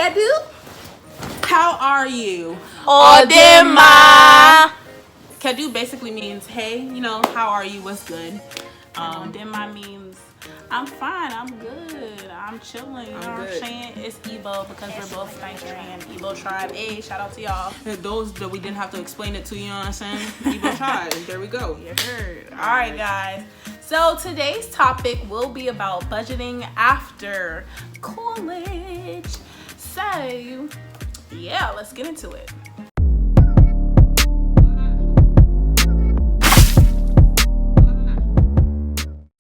Kedu, how are you? Odema. Kedu basically means, hey, how are you? What's good? Odema means I'm fine, I'm good, I'm chilling, you know what I'm saying? It's Igbo because we're both Nigerian. Igbo tribe. Hey, shout out to y'all. Those that we didn't have to explain it to, you know what I'm saying? Igbo tribe. There we go. You heard. Alright, guys. So today's topic will be about budgeting after college. So, yeah, let's get into it.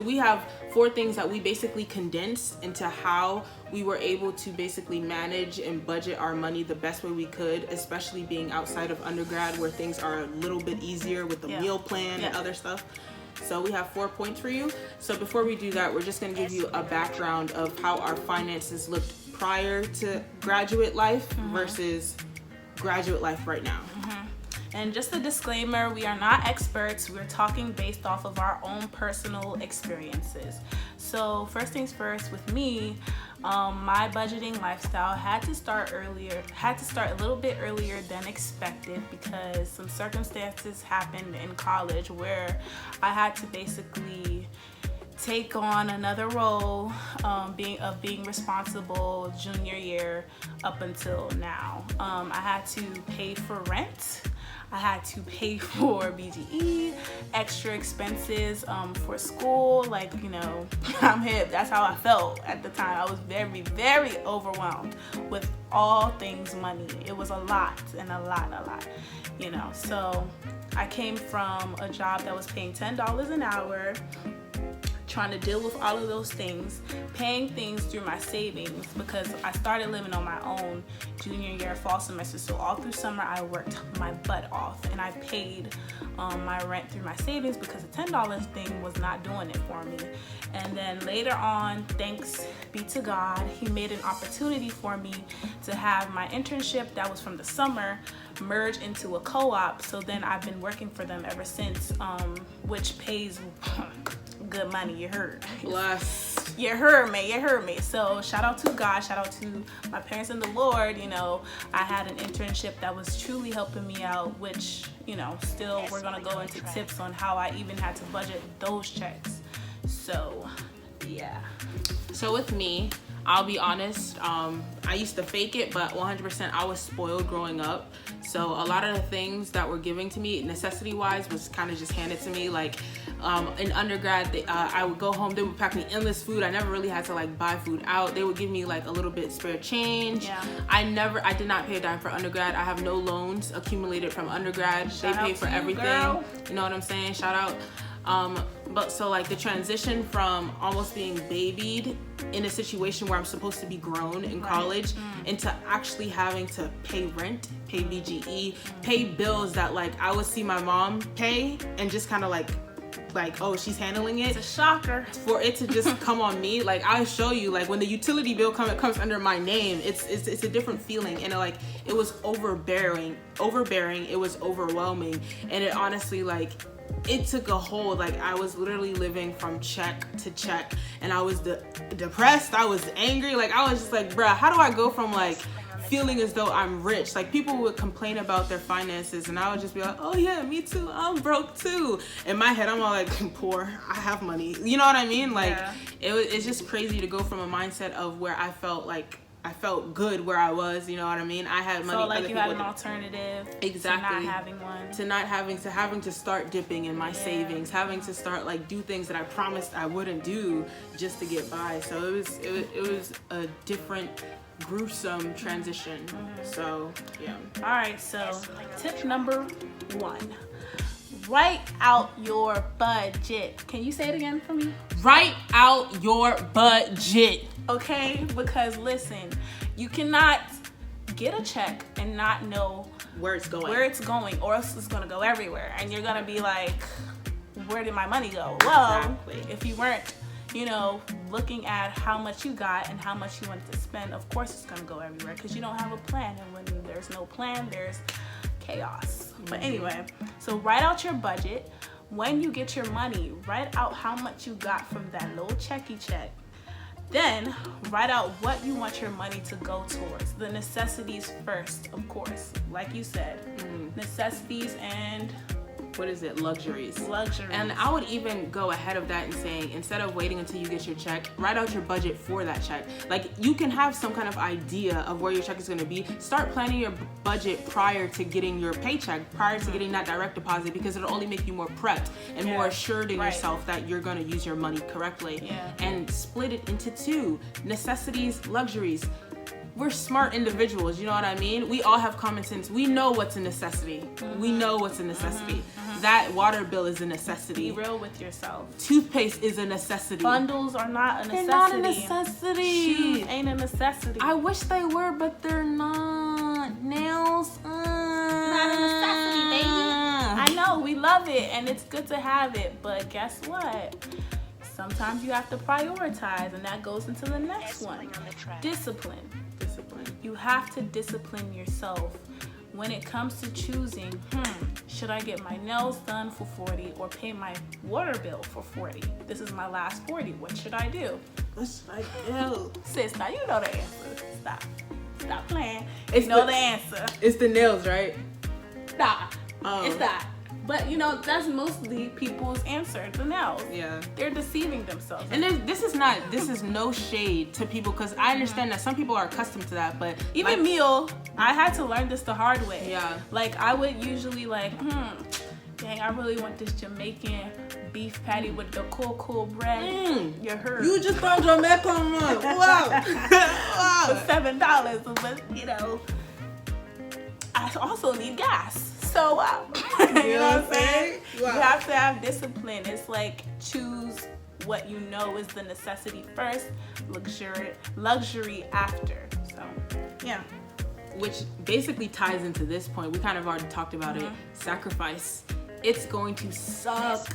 We have 4 things that we basically condensed into how we were able to basically manage and budget our money the best way we could, especially being outside of undergrad where things are a little bit easier with the meal plan and other stuff. So we have 4 points for you. So before we do that, we're just going to give you a background of how our finances looked prior to graduate life versus graduate life right now. And just a disclaimer, we are not experts. We're talking based off of our own personal experiences. So first things first, with me, my budgeting lifestyle had to start a little bit earlier than expected because some circumstances happened in college where I had to basically take on another role being responsible junior year up until now. I had to pay for rent. I had to pay for BGE, extra expenses for school. Like, I'm hip. That's how I felt at the time. I was very, very overwhelmed with all things money. It was a lot and a lot, So I came from a job that was paying $10 an hour, trying to deal with all of those things, paying things through my savings because I started living on my own junior year fall semester. So all through summer I worked my butt off and I paid my rent through my savings because the $10 thing was not doing it for me. And then later on, thanks be to God, he made an opportunity for me to have my internship that was from the summer merge into a co-op. So then I've been working for them ever since, which pays good money. You heard. Bless. You heard me. So shout out to God, shout out to my parents and the Lord. I had an internship that was truly helping me out, which, still we're gonna go into tips on how I even had to budget those checks. So yeah. So with me, I'll be honest, I used to fake it, but 100% I was spoiled growing up. So a lot of the things that were giving to me necessity-wise was kind of just handed to me. Like in undergrad, I would go home, they would pack me endless food. I never really had to buy food out. They would give me a little bit spare change. Yeah. I did not pay a dime for undergrad. I have no loans accumulated from undergrad. They pay for everything. Girl. You know what I'm saying? Shout out. But so the transition from almost being babied in a situation where I'm supposed to be grown in college into actually having to pay rent, pay BGE, pay bills that I would see my mom pay and just kind of like, oh, she's handling it. It's a shocker. For it to just come on me, I'll show you, when the utility bill comes under my name, it's a different feeling, and it was overbearing, it was overwhelming, and it honestly, it took a hold. I was literally living from check to check, and I was depressed, I was angry, I was just bruh, how do I go from feeling as though I'm rich? People would complain about their finances and I would just be like, oh yeah, me too, I'm broke too. In my head I'm all poor, I have money, you know what I mean? It's just crazy to go from a mindset of where I felt I felt good where I was, you know what I mean? I had money. So you had an alternative. Exactly. To not having one. To not having to start dipping in my savings, having to start do things that I promised I wouldn't do just to get by. So it was a different, gruesome transition. So yeah. All right. So tip number 1. Write out your budget. Can you say it again for me? Write out your budget. Okay, because listen, you cannot get a check and not know where it's going, or else it's gonna go everywhere, and you're gonna be like, where did my money go? Well, if you weren't, looking at how much you got and how much you wanted to spend, of course it's gonna go everywhere because you don't have a plan, and when there's no plan, there's chaos. But anyway, so write out your budget. When you get your money, write out how much you got from that little check. Then write out what you want your money to go towards. The necessities first, of course. Like you said, necessities and what is it? Luxuries. Luxuries. And I would even go ahead of that and saying, instead of waiting until you get your check, write out your budget for that check. Like, you can have some kind of idea of where your check is going to be. Start planning your budget prior to getting your paycheck, prior to getting that direct deposit, because it'll only make you more prepped and more assured in yourself that you're going to use your money correctly. Yeah. And split it into two: necessities, luxuries. We're smart individuals, you know what I mean? We all have common sense. We know what's a necessity. We know what's a necessity. That water bill is a necessity. Be real with yourself. Toothpaste is a necessity. Bundles are not a necessity. They're not a necessity. Shoes ain't a necessity. I wish they were, but they're not. Nails, not a necessity, baby. I know, we love it, and it's good to have it, but guess what? Sometimes you have to prioritize, and that goes into the next one. Discipline. You have to discipline yourself when it comes to choosing, should I get my nails done for $40 or pay my water bill for $40? This is my last $40. What should I do? What should I do? Sis, now you know the answer. Stop playing. It's the answer. It's the nails, right? Nah, it's not. But that's mostly people's answer, the nails. Yeah. They're deceiving themselves. And this is no shade to people, because I understand that some people are accustomed to that, but even meal, I had to learn this the hard way. Yeah. Like, I would usually dang, I really want this Jamaican beef patty with the cool bread. You heard. You just found Jamaican one. Wow. For $7, but I also need gas. So, you know what I'm saying? Wow. You have to have discipline. It's like, choose what you know is the necessity first, luxury after. So, yeah. Which basically ties into this point. We kind of already talked about it. Sacrifice. It's going to suck.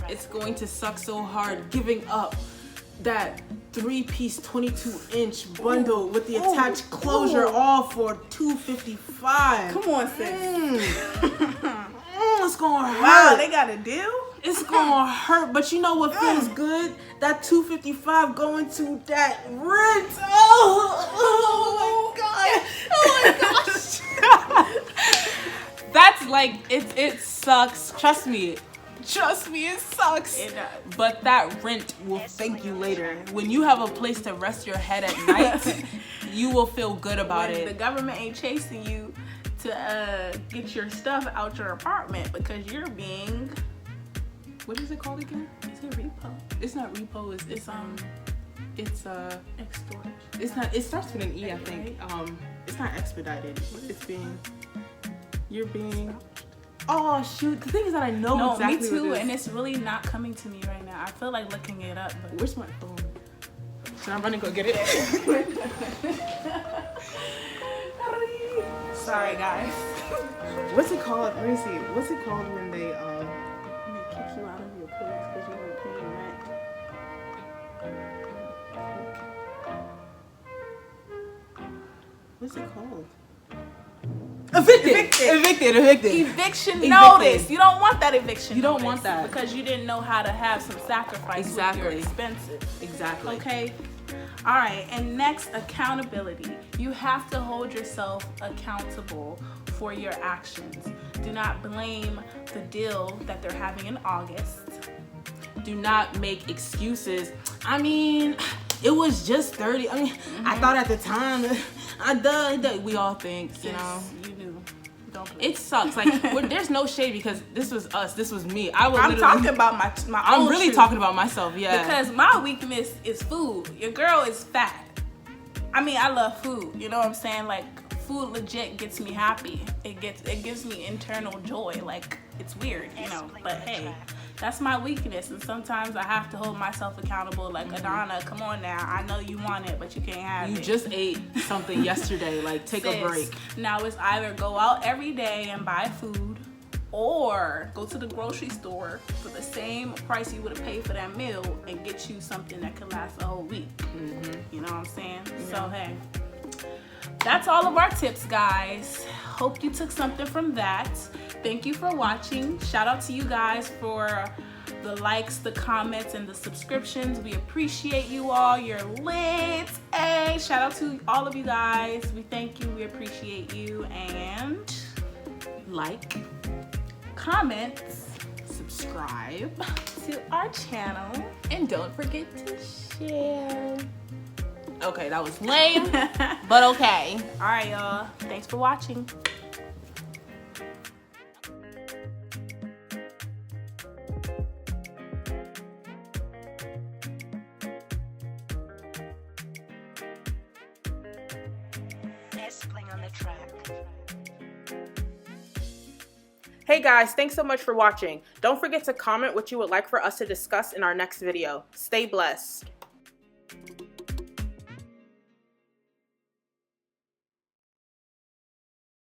It's going to suck so hard giving up that 3-piece 22-inch bundle with the attached closure, all for $255. Come on, sis. It's gonna hurt. Wow, they got a deal? It's gonna hurt, but you know what feels good? That $255 going to that rent. Oh my gosh. That's like, it sucks. Trust me, it sucks. It does. But that rent will thank you later. When you have a place to rest your head at night, you will feel good about it. The government ain't chasing you to get your stuff out your apartment because you're being... What is it called again? Is it repo? It's not repo. It's extortion. It's not. It starts with an E, I think. It's not expedited. It's being. You're being. Oh shoot! The thing is that I know exactly me too, what it is. and it's really not coming to me right now. I feel like looking it up. But... Where's my phone? Should I run and go get it? Sorry, guys. What's it called? Let me see. What's it called when they kick you out of your place because you weren't paying rent? What's it called? Evicted. Eviction notice. You don't want that eviction. You don't want that because you didn't know how to have some sacrifice with your expenses. Exactly. Okay. All right. And next, accountability. You have to hold yourself accountable for your actions. Do not blame the deal that they're having in August. Do not make excuses. I mean, it was just 30. I mean, I thought at the time, we all think, you know. You knew. It sucks. Like, there's no shade because this was us. This was me. I'm talking about my I'm really talking about myself, yeah. Because my weakness is food. Your girl is fat. I mean, I love food. You know what I'm saying? Like, food legit gets me happy. It gives me internal joy. Like, it's weird, you know. But hey, that's my weakness, and sometimes I have to hold myself accountable. Like, Adana, come on now. I know you want it, but you can't have it. You just ate something yesterday. Like, take a break. Now it's either go out every day and buy food, or go to the grocery store for the same price you would have paid for that meal and get you something that could last a whole week. You know what I'm saying? Yeah. So hey, that's all of our tips, guys. Hope you took something from that. Thank you for watching. Shout out to you guys for the likes, the comments, and the subscriptions. We appreciate you all. You're lit. Hey, shout out to all of you guys. We thank you. We appreciate you. And Like, comment, subscribe, to our channel. and don't forget to share. Okay, that was lame, but okay. All right, y'all. Thanks for watching. Playing on the track. Hey guys, thanks so much for watching. Don't forget to comment what you would like for us to discuss in our next video. Stay blessed.